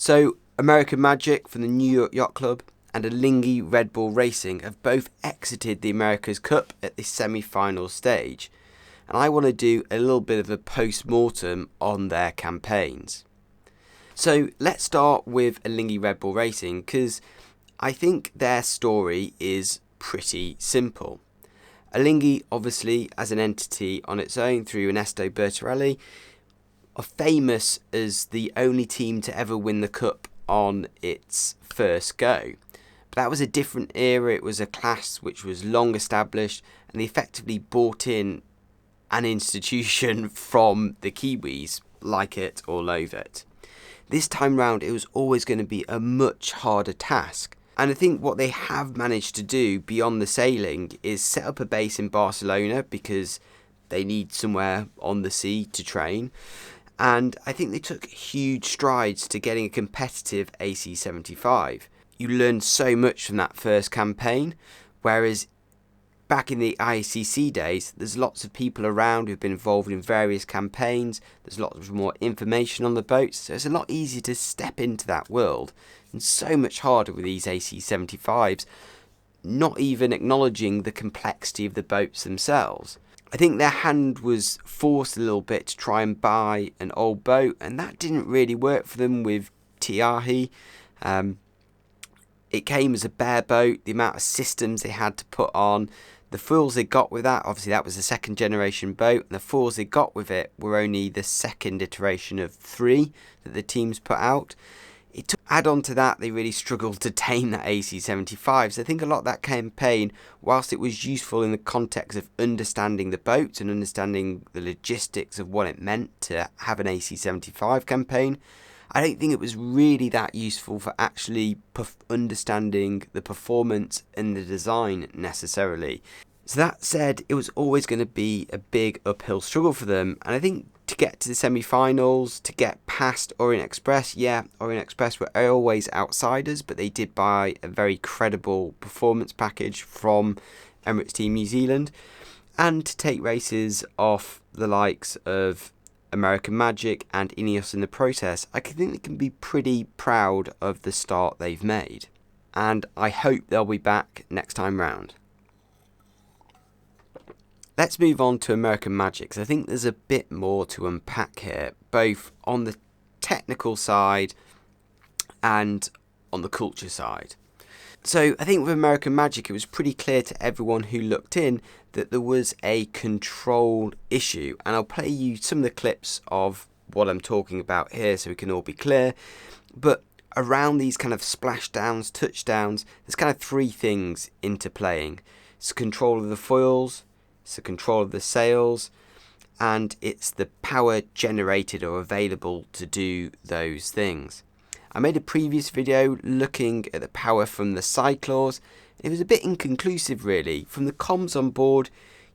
So, American Magic from the New York Yacht Club and Alinghi Red Bull Racing have both exited the America's Cup at the semi-final stage, and I want to do a little bit of a post-mortem on their campaigns. So let's start with Alinghi Red Bull Racing, because I think their story is pretty simple. Alinghi, obviously, as an entity on its own through Ernesto Bertarelli, are famous as the only team to ever win the Cup on its first go. But that was a different era. It was a class which was long established, and they effectively bought in an institution from the Kiwis, like it or loathe it. This time round, it was always going to be a much harder task. And I think what they have managed to do beyond the sailing is set up a base in Barcelona, because they need somewhere on the sea to train. And I think they took huge strides to getting a competitive AC-75. You learned so much from that first campaign, whereas back in the ICC days, there's lots of people around who've been involved in various campaigns. There's lots more information on the boats, so it's a lot easier to step into that world, and so much harder with these AC-75s, not even acknowledging the complexity of the boats themselves. I think their hand was forced a little bit to try and buy an old boat, and that didn't really work for them with Tiahi. It came as a bare boat, the amount of systems they had to put on, the foils they got with that, obviously that was a second generation boat, and the foils they got with it were only the second iteration of 3 that the teams put out. Add on to that, they really struggled to tame that AC-75. So I think a lot of that campaign, whilst it was useful in the context of understanding the boats and understanding the logistics of what it meant to have an AC-75 campaign, I don't think it was really that useful for actually understanding the performance and the design necessarily. So that said, it was always going to be a big uphill struggle for them, and I think to get to the semi-finals, to get past Orient Express, Orient Express were always outsiders, but they did buy a very credible performance package from Emirates Team New Zealand, and to take races off the likes of American Magic and Ineos in the process, I think they can be pretty proud of the start they've made. And I hope they'll be back next time round. Let's move on to American Magic, because I think there's a bit more to unpack here, both on the technical side and on the culture side. So I think with American Magic, it was pretty clear to everyone who looked in that there was a control issue. And I'll play you some of the clips of what I'm talking about here so we can all be clear. But around these kind of splashdowns, touchdowns, there's kind of 3 things interplaying. It's control of the foils, it's the control of the sails, and it's the power generated or available to do those things. I made a previous video looking at the power from the cyclors. It was a bit inconclusive really. From the comms on board,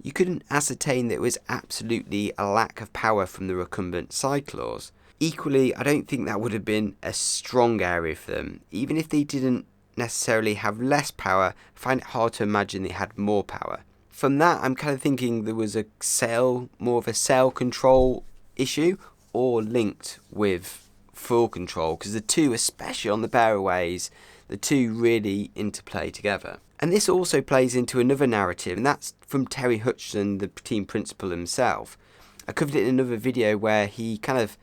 you couldn't ascertain that it was absolutely a lack of power from the recumbent cyclors. Equally, I don't think that would have been a strong area for them. Even if they didn't necessarily have less power, I find it hard to imagine they had more power. From that, I'm kind of thinking there was more of a sail control issue, or linked with full control, because the two, especially on the bearaways, the two really interplay together. And this also plays into another narrative, and that's from Terry Hutchinson, the team principal himself. I covered it in another video where he kind of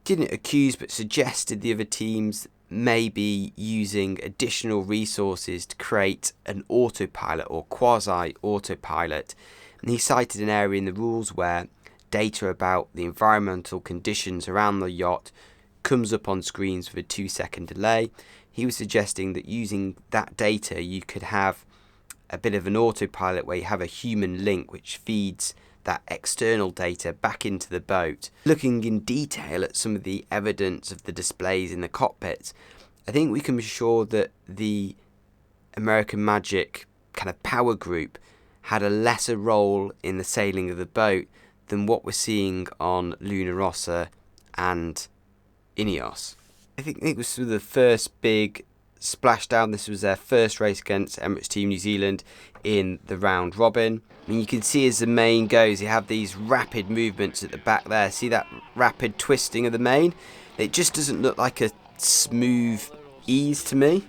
didn't accuse but suggested the other teams may be using additional resources to create an autopilot or quasi-autopilot. And he cited an area in the rules where data about the environmental conditions around the yacht comes up on screens with a 2-second delay. He was suggesting that using that data you could have a bit of an autopilot where you have a human link which feeds that external data back into the boat. Looking in detail at some of the evidence of the displays in the cockpits, I think we can be sure that the American Magic kind of power group had a lesser role in the sailing of the boat than what we're seeing on Luna Rossa and Ineos. I think it was the first big splashdown. This was their first race against Emirates Team New Zealand in the round robin. And you can see as the main goes, you have these rapid movements at the back there. See that rapid twisting of the main? It just doesn't look like a smooth ease to me.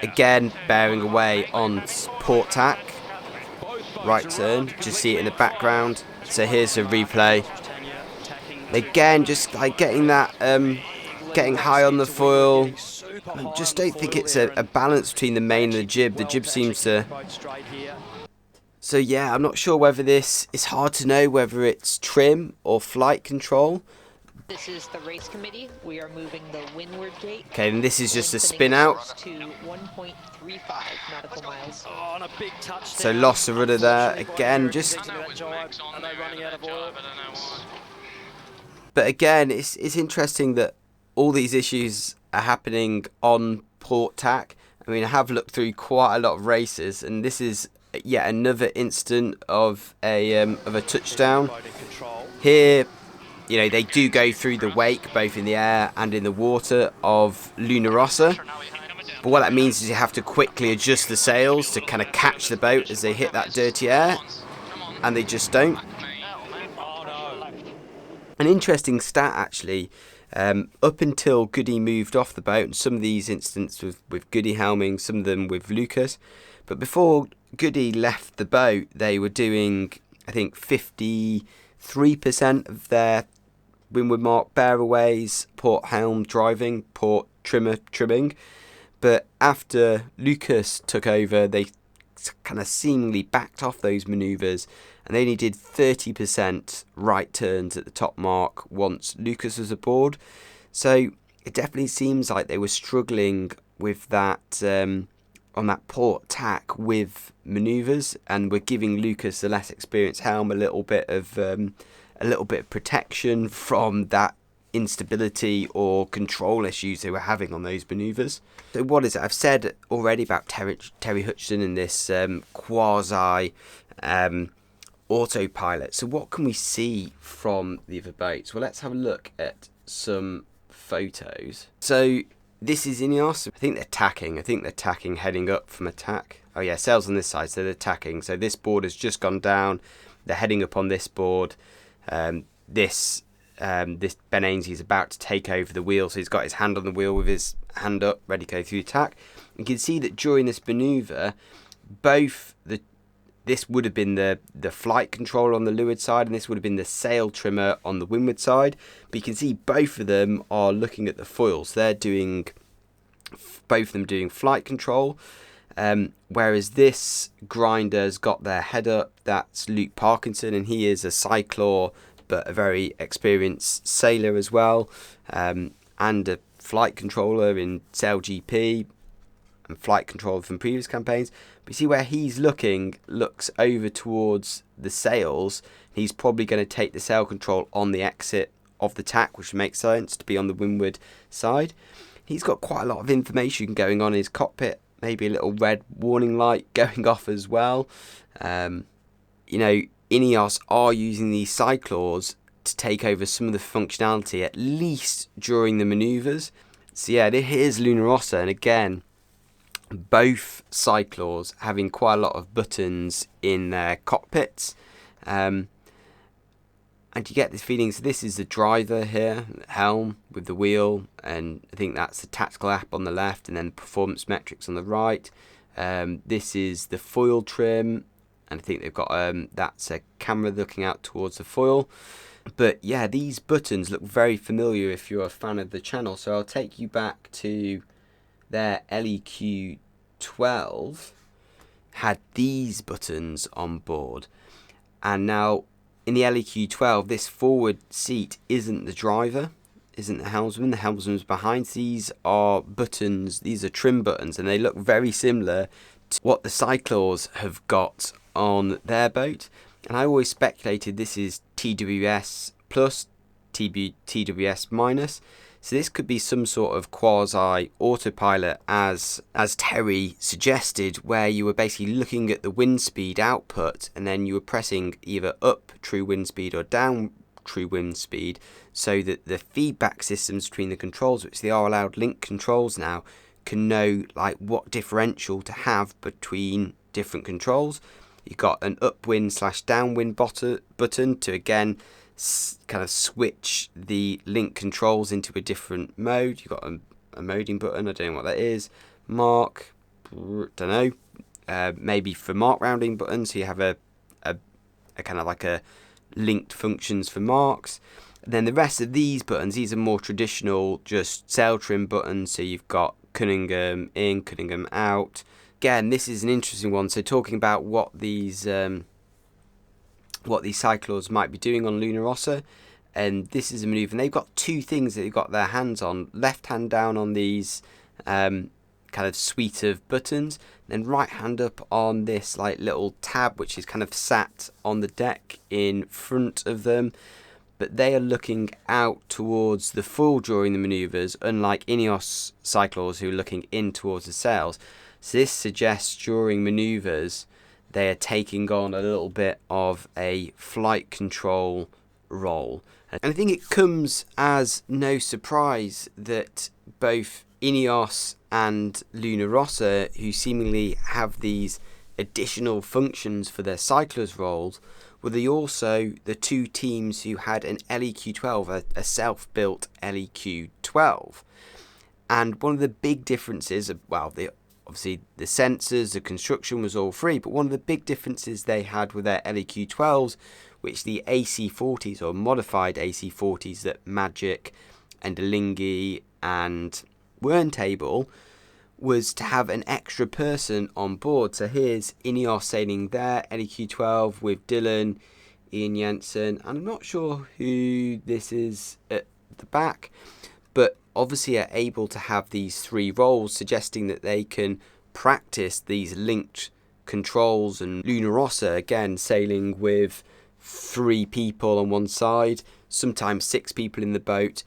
Again, bearing away on port tack. Right turn, just see it in the background. So here's a replay. Again, just like getting that, getting high on the foil. I just don't think it's a balance between the main and the jib. The jib seems to... So yeah, I'm not sure whether this... It's hard to know whether it's trim or flight control. This is the race committee. We are moving the windward gate. Okay, and this is just a spin out. To 1.35 nautical miles. Oh, and a big touchdown. So lost the rudder there. Again, just... But again, it's interesting that all these issues are happening on port tack. I mean, I have looked through quite a lot of races, and this is yet another instant of a touchdown. Here, you know, they do go through the wake, both in the air and in the water, of Luna Rossa. But what that means is you have to quickly adjust the sails to kind of catch the boat as they hit that dirty air, and they just don't. An interesting stat, actually, up until Goody moved off the boat, and some of these incidents with Goody helming, some of them with Lucas, but before Goody left the boat, they were doing, I think, 53% of their windward mark bearaways, port helm driving, port trimming. But after Lucas took over, they kind of seemingly backed off those manoeuvres, and they only did 30% right turns at the top mark once Lucas was aboard. So it definitely seems like they were struggling with that on that port tack with manoeuvres, and were giving Lucas, the less experienced helm, a little bit of protection from that instability or control issues they were having on those manoeuvres. So what is it? I've said already about Terry Hutchinson and this quasi autopilot. So what can we see from the other boats? Well, let's have a look at some photos. So this is Ineos. I think they're tacking heading up from attack. Oh yeah, sails on this side, so they're tacking. So this board has just gone down. They're heading up on this board. This Ben Ainslie is about to take over the wheel, so he's got his hand on the wheel with his hand up, ready to go through the tack. You can see that during this manoeuvre, this would have been the flight control on the leeward side, and this would have been the sail trimmer on the windward side. But you can see both of them are looking at the foils. They're doing, both of them doing flight control. Whereas this grinder's got their head up. That's Luke Parkinson, and he is a cyclor, but a very experienced sailor as well, and a flight controller in Sail GP and flight controller from previous campaigns. But you see where he's looks over towards the sails. He's probably going to take the sail control on the exit of the tack, which makes sense to be on the windward side. He's got quite a lot of information going on in his cockpit. Maybe a little red warning light going off as well. Ineos are using these cyclors to take over some of the functionality, at least during the manoeuvres. So yeah, here's Luna Rossa, and again, both cyclors having quite a lot of buttons in their cockpits. And you get this feeling, so this is the driver here, helm with the wheel, and I think that's the tactical app on the left, and then performance metrics on the right. This is the foil trim, and I think they've got that's a camera looking out towards the foil. But yeah, these buttons look very familiar if you're a fan of the channel. So I'll take you back to their LEQ 12 had these buttons on board, and now in the LEQ 12 this forward seat isn't the driver, isn't the helmsman. The helmsman's behind. These are buttons, these are trim buttons, and they look very similar to what the cyclors have got on their boat. And I always speculated this is TWS plus, TWS minus. So this could be some sort of quasi autopilot, as Terry suggested, where you were basically looking at the wind speed output, and then you were pressing either up true wind speed or down true wind speed, so that the feedback systems between the controls, which they are allowed link controls now, can know like what differential to have between different controls. You've got an upwind / downwind button to again kind of switch the link controls into a different mode. You've got a moding button, I don't know what that is. Mark, don't know. Maybe for mark rounding buttons, so you have a kind of like a linked functions for marks. And then the rest of these buttons, these are more traditional, just sail trim buttons. So you've got Cunningham in, Cunningham out. Again, this is an interesting one. So talking about what these cyclors might be doing on Luna Rossa, and this is a manoeuvre. And they've got two things that they've got their hands on. Left hand down on these kind of suite of buttons, then right hand up on this like little tab which is kind of sat on the deck in front of them, but they are looking out towards the full during the manoeuvres, unlike Ineos cyclors who are looking in towards the sails. So this suggests during manoeuvres they are taking on a little bit of a flight control role. And I think it comes as no surprise that both Ineos and Luna Rossa, who seemingly have these additional functions for their cyclors' roles, were they also the two teams who had an LEQ12, a self-built LEQ12. And one of the big differences, obviously the sensors, the construction was all free, but one of the big differences they had with their LEQ12s, which the AC40s or modified AC40s that Magic and Alinghi and weren't able, was to have an extra person on board. So here's Ineos sailing their LEQ12 with Dylan, Ian Jensen, and I'm not sure who this is at the back, but obviously are able to have these three roles, suggesting that they can practice these linked controls. And Luna Rossa, again, sailing with 3 people on one side, sometimes 6 people in the boat.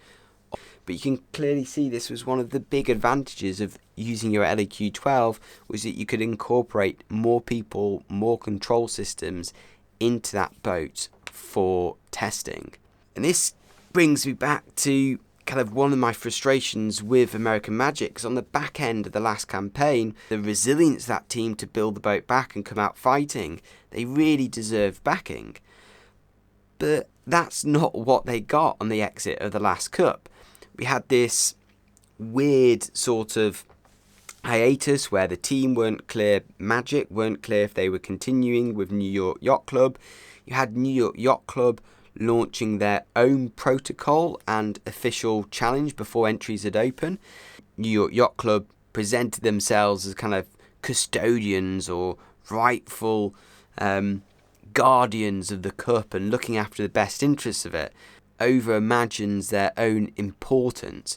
But you can clearly see this was one of the big advantages of using your LEQ12, was that you could incorporate more people, more control systems into that boat for testing. And this brings me back to kind of one of my frustrations with American Magic, because on the back end of the last campaign, the resilience of that team to build the boat back and come out fighting, they really deserved backing. But that's not what they got on the exit of the last cup. We had this weird sort of hiatus where the team weren't clear, Magic weren't clear if they were continuing with New York Yacht Club. You had New York Yacht Club launching their own protocol and official challenge before entries had opened. New York Yacht Club presented themselves as kind of custodians or rightful guardians of the cup and looking after the best interests of it, over imagines their own importance.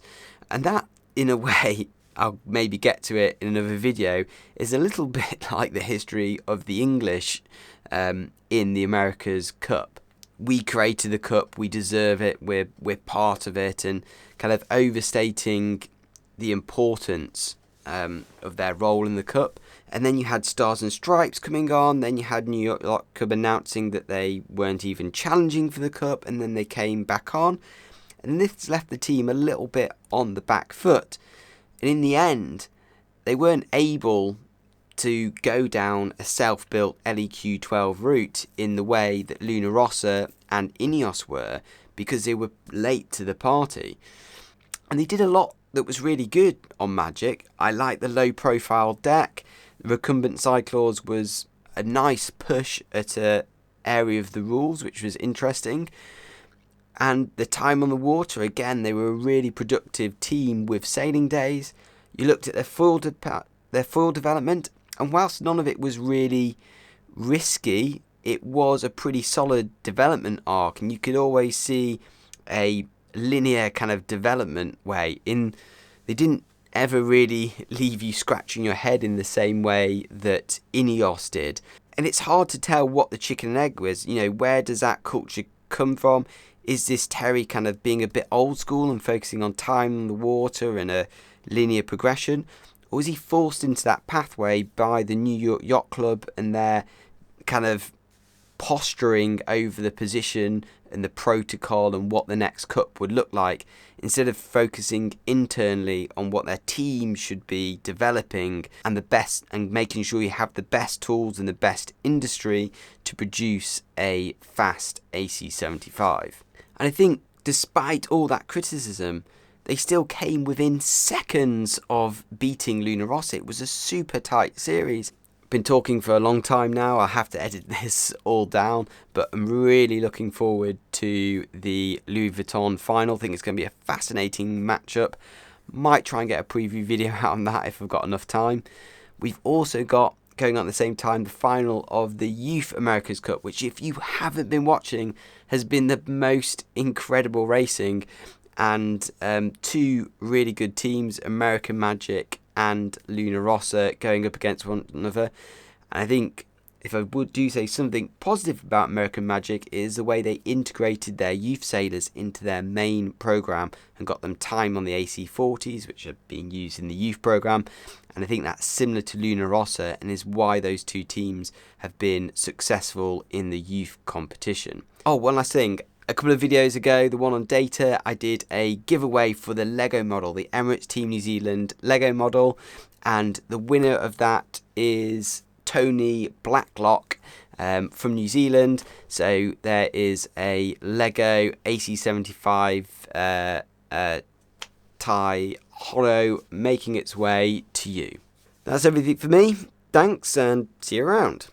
And that, in a way, I'll maybe get to it in another video, is a little bit like the history of the English in the America's Cup. We created the cup, we deserve it, we're part of it, and kind of overstating the importance of their role in the cup. And then you had Stars and Stripes coming on, then you had New York Yacht Club announcing that they weren't even challenging for the cup, and then they came back on. And this left the team a little bit on the back foot. And in the end, they weren't able to go down a self-built LEQ12 route in the way that Luna Rossa and Ineos were, because they were late to the party. And they did a lot that was really good on Magic. I like the low-profile deck. The recumbent cyclors was a nice push at an area of the rules, which was interesting. And the time on the water, again, they were a really productive team with sailing days. You looked at their foil development, and whilst none of it was really risky, it was a pretty solid development arc, and you could always see a linear kind of development way. They didn't ever really leave you scratching your head in the same way that Ineos did. And it's hard to tell what the chicken and egg was. You know, where does that culture come from? Is this Terry kind of being a bit old school and focusing on time on the water and a linear progression? Or was he forced into that pathway by the New York Yacht Club and their kind of posturing over the position and the protocol and what the next cup would look like, instead of focusing internally on what their team should be developing and the best, and making sure you have the best tools and the best industry to produce a fast AC75. And I think despite all that criticism, they still came within seconds of beating Luna Rossa. It was a super tight series. Been talking for a long time now. I have to edit this all down, but I'm really looking forward to the Louis Vuitton final. I think it's going to be a fascinating matchup. Might try and get a preview video out on that if I've got enough time. We've also got, going on at the same time, the final of the Youth America's Cup, which, if you haven't been watching, has been the most incredible racing. And two really good teams, American Magic and Luna Rossa, going up against one another. And I think, if I would do say something positive about American Magic, is the way they integrated their youth sailors into their main program and got them time on the AC40s, which are being used in the youth program. And I think that's similar to Luna Rossa and is why those two teams have been successful in the youth competition. Oh, one last thing. A couple of videos ago, the one on data, I did a giveaway for the Lego model, the Emirates Team New Zealand Lego model. And the winner of that is Tony Blacklock from New Zealand. So there is a Lego AC75 tie hollow making its way to you. That's everything for me. Thanks and see you around.